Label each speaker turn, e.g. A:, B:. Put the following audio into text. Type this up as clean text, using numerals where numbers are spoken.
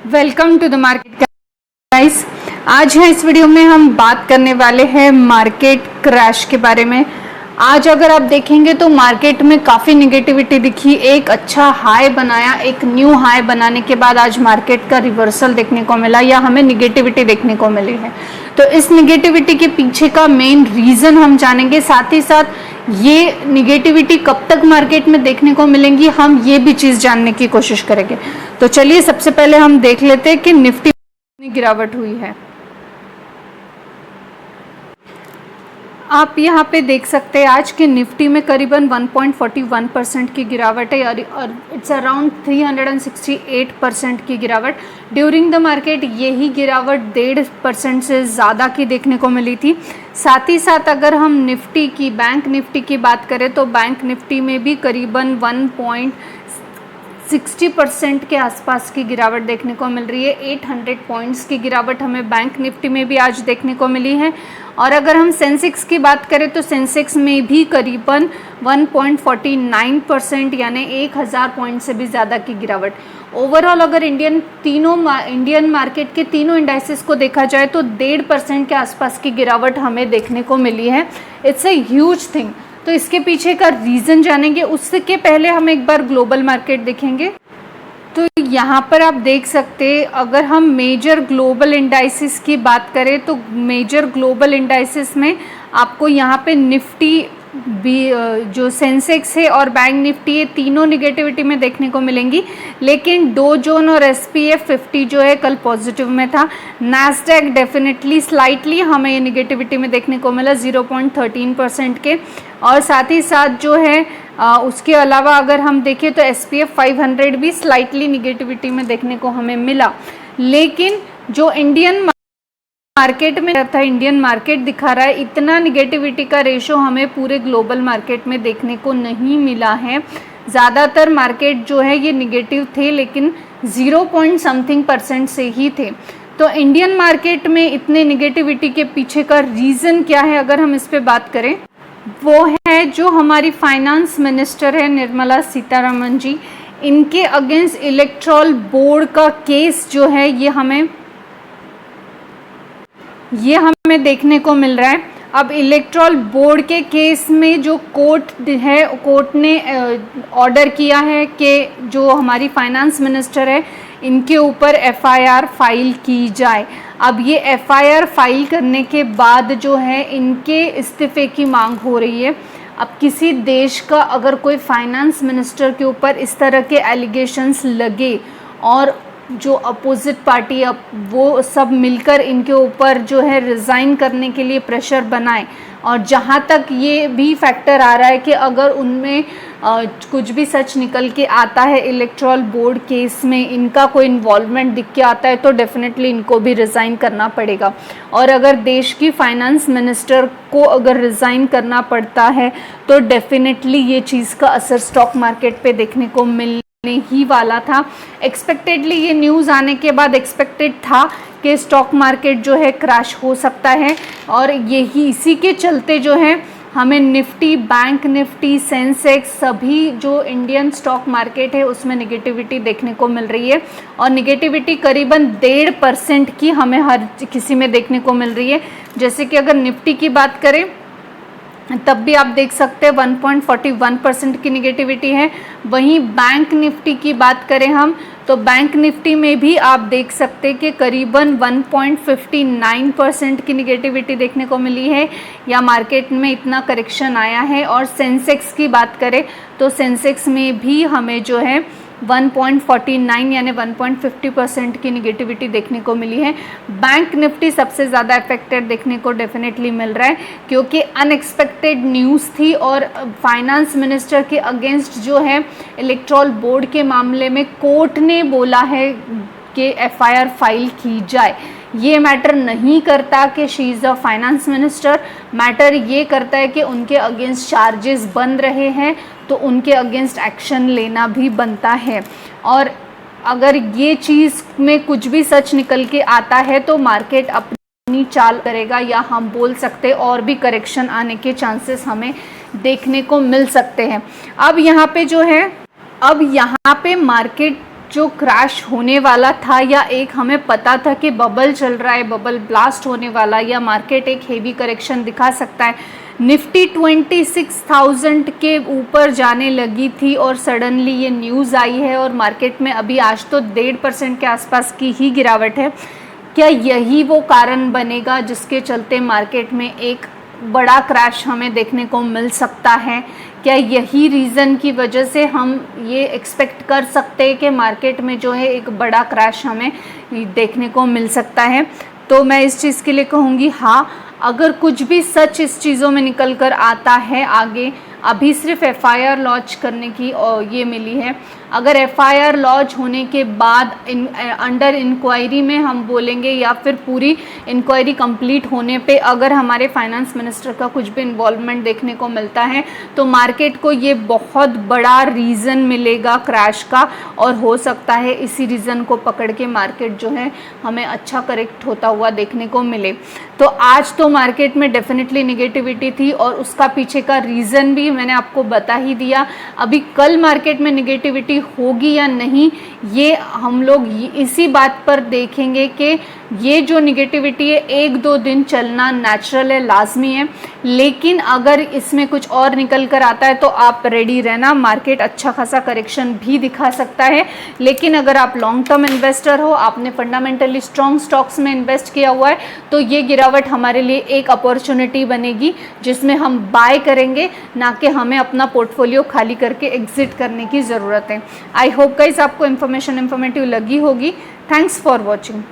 A: Welcome to the market guys. आज है इस वीडियो में हम बात करने वाले हैं मार्केट क्रैश के बारे में। आज अगर आप देखेंगे तो मार्केट में काफ़ी निगेटिविटी दिखी, एक अच्छा हाई बनाया, एक न्यू हाई बनाने के बाद आज मार्केट का रिवर्सल देखने को मिला या हमें निगेटिविटी देखने को मिली है। तो इस निगेटिविटी के पीछे का मेन रीज़न हम जानेंगे, साथ ही साथ ये निगेटिविटी कब तक मार्केट में देखने को मिलेंगी हम ये भी चीज़ जानने की कोशिश करेंगे। तो चलिए सबसे पहले हम देख लेते हैं कि निफ्टी में गिरावट हुई है। आप यहाँ पे देख सकते हैं आज के निफ्टी में करीबन 1.41% की गिरावट है और इट्स अराउंड 368% की गिरावट। ड्यूरिंग द मार्केट यही गिरावट 1.5% से ज़्यादा की देखने को मिली थी। साथ ही साथ अगर हम निफ्टी की, बैंक निफ्टी की बात करें तो बैंक निफ्टी में भी करीबन 1.60% के आसपास की गिरावट देखने को मिल रही है। 800 पॉइंट्स की गिरावट हमें बैंक निफ्टी में भी आज देखने को मिली है। और अगर हम सेंसेक्स की बात करें तो सेंसेक्स में भी करीबन 1.49% यानी 1000 पॉइंट से भी ज़्यादा की गिरावट। ओवरऑल अगर इंडियन मार्केट के तीनों इंडाइसेस को देखा जाए तो 1.5% के आसपास की गिरावट हमें देखने को मिली है। It's a huge thing. तो इसके पीछे का रीज़न जानेंगे, उसके पहले हम एक बार ग्लोबल मार्केट देखेंगे। तो यहाँ पर आप देख सकते हैं अगर हम मेजर ग्लोबल इंडाइसिस की बात करें तो मेजर ग्लोबल इंडाइसिस में आपको यहाँ पे निफ्टी भी, जो सेंसेक्स है और बैंक निफ्टी है, तीनों निगेटिविटी में देखने को मिलेंगी। लेकिन डो जोन और SPF 50 जो है कल पॉजिटिव में था। नैस्डैक डेफिनेटली स्लाइटली हमें ये निगेटिविटी में देखने को मिला 0.13% के। और साथ ही साथ जो है उसके अलावा अगर हम देखें तो SPF 500 भी स्लाइटली निगेटिविटी में देखने को हमें मिला। लेकिन जो इंडियन मार्केट में था, इंडियन मार्केट दिखा रहा है, इतना निगेटिविटी का रेशो हमें पूरे ग्लोबल मार्केट में देखने को नहीं मिला है। ज़्यादातर मार्केट जो है ये निगेटिव थे लेकिन 0.something% से ही थे। तो इंडियन मार्केट में इतने निगेटिविटी के पीछे का रीज़न क्या है अगर हम इस पे बात करें, वो है जो हमारी फाइनेंस मिनिस्टर है निर्मला सीतारमण जी, इनके अगेंस्ट इलेक्टोरल बोर्ड का केस जो है ये हमें देखने को मिल रहा है। अब इलेक्टोरल बोर्ड के केस में जो कोर्ट है, कोर्ट ने ऑर्डर किया है कि जो हमारी फाइनेंस मिनिस्टर है इनके ऊपर FIR फाइल की जाए। अब ये FIR फाइल करने के बाद जो है इनके इस्तीफे की मांग हो रही है। अब किसी देश का अगर कोई फाइनेंस मिनिस्टर के ऊपर इस तरह के एलिगेशंस लगे और जो अपोजिट पार्टी अब वो सब मिलकर इनके ऊपर जो है रिज़ाइन करने के लिए प्रेशर बनाए, और जहाँ तक ये भी फैक्टर आ रहा है कि अगर उनमें कुछ भी सच निकल के आता है इलेक्टोरल बोर्ड केस में, इनका कोई इन्वॉल्वमेंट दिख के आता है तो डेफिनेटली इनको भी रिज़ाइन करना पड़ेगा। और अगर देश की फाइनेंस मिनिस्टर को अगर रिज़ाइन करना पड़ता है तो डेफिनेटली ये चीज़ का असर स्टॉक मार्केट पे देखने को मिलने ही वाला था। एक्सपेक्टेडली ये न्यूज़ आने के बाद एक्सपेक्टेड था कि स्टॉक मार्केट जो है क्रैश हो सकता है, और यही इसी के चलते जो है हमें निफ्टी, बैंक निफ्टी, सेंसेक्स, सभी जो इंडियन स्टॉक मार्केट है उसमें निगेटिविटी देखने को मिल रही है। और निगेटिविटी करीबन 1.5% की हमें हर किसी में देखने को मिल रही है। जैसे कि अगर निफ्टी की बात करें तब भी आप देख सकते हैं 1.41% की निगेटिविटी है। वहीं बैंक निफ्टी की बात करें हम तो बैंक निफ्टी में भी आप देख सकते हैं कि करीबन 1.59% की निगेटिविटी देखने को मिली है, या मार्केट में इतना करेक्शन आया है। और सेंसेक्स की बात करें तो सेंसेक्स में भी हमें जो है 1.49 यानी 1.50% की निगेटिविटी देखने को मिली है। बैंक निफ्टी सबसे ज़्यादा अफेक्टेड देखने को डेफिनेटली मिल रहा है क्योंकि अनएक्सपेक्टेड न्यूज़ थी और फाइनेंस मिनिस्टर के अगेंस्ट जो है इलेक्टोरल बोर्ड के मामले में कोर्ट ने बोला है कि FIR फाइल की जाए। ये मैटर नहीं करता कि she is a finance minister, matter ये करता है कि उनके अगेंस्ट चार्जेस बन रहे हैं तो उनके अगेंस्ट एक्शन लेना भी बनता है। और अगर ये चीज़ में कुछ भी सच निकल के आता है तो मार्केट अपनी चाल करेगा, या हम बोल सकते और भी करेक्शन आने के चांसेस हमें देखने को मिल सकते हैं। अब यहाँ पे मार्केट जो क्रैश होने वाला था या एक हमें पता था कि बबल चल रहा है, बबल ब्लास्ट होने वाला, या मार्केट एक हेवी करेक्शन दिखा सकता है। निफ्टी 26,000 के ऊपर जाने लगी थी और सडनली ये न्यूज़ आई है और मार्केट में अभी आज तो 1.5% के आसपास की ही गिरावट है। क्या यही वो कारण बनेगा जिसके चलते मार्केट में एक बड़ा क्रैश हमें देखने को मिल सकता है? क्या यही रीज़न की वजह से हम ये एक्सपेक्ट कर सकते हैं कि मार्केट में जो है एक बड़ा क्रैश हमें देखने को मिल सकता है? तो मैं इस चीज़ के लिए कहूँगी हाँ, अगर कुछ भी सच इस चीज़ों में निकल कर आता है आगे, अभी सिर्फ एफआईआर लॉन्च करने की ये मिली है। अगर एफआईआर लॉन्च होने के बाद अंडर इंक्वायरी में हम बोलेंगे या फिर पूरी इंक्वायरी कंप्लीट होने पे अगर हमारे फाइनेंस मिनिस्टर का कुछ भी इन्वॉल्वमेंट देखने को मिलता है तो मार्केट को ये बहुत बड़ा रीज़न मिलेगा क्रैश का, और हो सकता है इसी रीज़न को पकड़ के मार्केट जो है हमें अच्छा करेक्ट होता हुआ देखने को मिले। तो आज तो मार्केट में डेफिनेटली निगेटिविटी थी और उसका पीछे का रीज़न भी मैंने आपको बता ही दिया। अभी कल मार्केट में निगेटिविटी होगी या नहीं, ये हम लोग इसी बात पर देखेंगे कि ये जो निगेटिविटी है 1-2 दिन चलना नेचुरल है, लाजमी है, लेकिन अगर इसमें कुछ और निकल कर आता है तो आप रेडी रहना, मार्केट अच्छा खासा करेक्शन भी दिखा सकता है। लेकिन अगर आप लॉन्ग टर्म इन्वेस्टर हो, आपने फंडामेंटली स्ट्रॉन्ग स्टॉक्स में इन्वेस्ट किया हुआ है, तो ये गिरावट हमारे लिए एक अपॉर्चुनिटी बनेगी जिसमें हम बाय करेंगे, ना कि हमें अपना पोर्टफोलियो खाली करके एग्जिट करने की ज़रूरत है। आई होप गाइस आपको इन्फॉर्मेटिव लगी होगी। Thanks for watching.